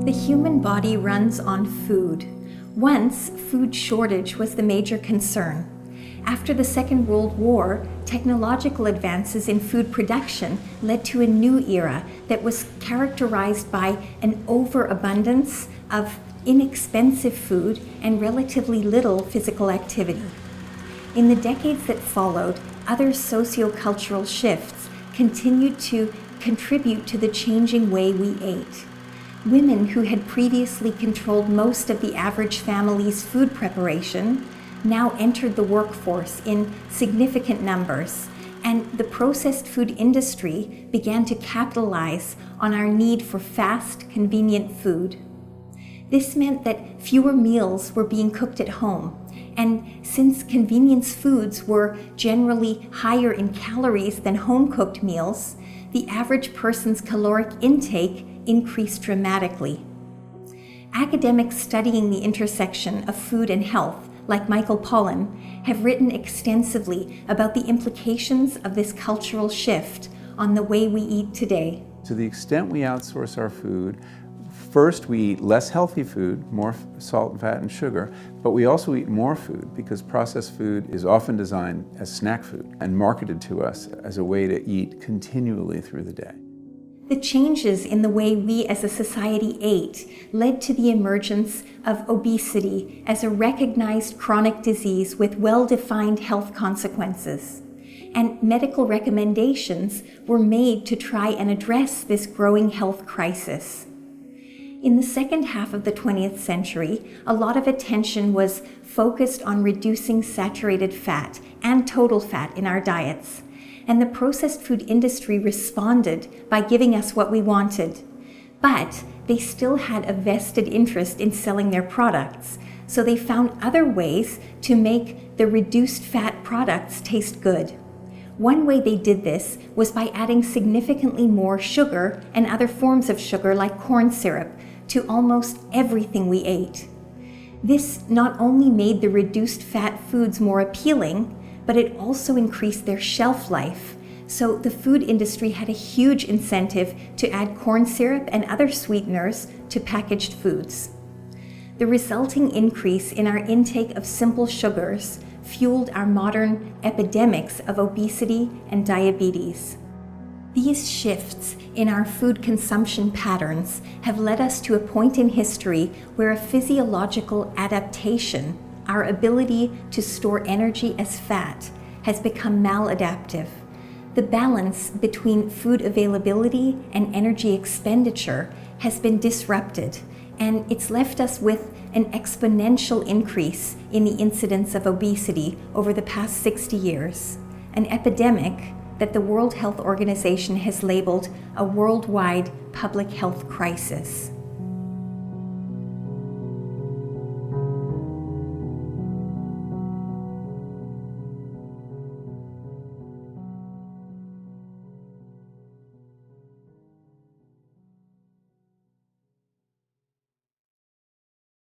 The human body runs on food. Once, food shortage was the major concern. After the Second World War, technological advances in food production led to a new era that was characterized by an overabundance of inexpensive food and relatively little physical activity. In the decades that followed, other sociocultural shifts continued to contribute to the changing way we ate. Women who had previously controlled most of the average family's food preparation now entered the workforce in significant numbers, and the processed food industry began to capitalize on our need for fast, convenient food. This meant that fewer meals were being cooked at home, and since convenience foods were generally higher in calories than home-cooked meals, the average person's caloric intake increased dramatically. Academics studying the intersection of food and health, like Michael Pollan, have written extensively about the implications of this cultural shift on the way we eat today. To the extent we outsource our food, first we eat less healthy food, more salt and fat and sugar, but we also eat more food because processed food is often designed as snack food and marketed to us as a way to eat continually through the day. The changes in the way we as a society ate led to the emergence of obesity as a recognized chronic disease with well-defined health consequences. And medical recommendations were made to try and address this growing health crisis. In the second half of the 20th century, a lot of attention was focused on reducing saturated fat and total fat in our diets. And the processed food industry responded by giving us what we wanted. But they still had a vested interest in selling their products, so they found other ways to make the reduced fat products taste good. One way they did this was by adding significantly more sugar and other forms of sugar like corn syrup to almost everything we ate. This not only made the reduced fat foods more appealing, but it also increased their shelf life. So the food industry had a huge incentive to add corn syrup and other sweeteners to packaged foods. The resulting increase in our intake of simple sugars fueled our modern epidemics of obesity and diabetes. These shifts in our food consumption patterns have led us to a point in history where a physiological adaptation, our ability to store energy as fat, has become maladaptive. The balance between food availability and energy expenditure has been disrupted, and it's left us with an exponential increase in the incidence of obesity over the past 60 years, an epidemic that the World Health Organization has labeled a worldwide public health crisis.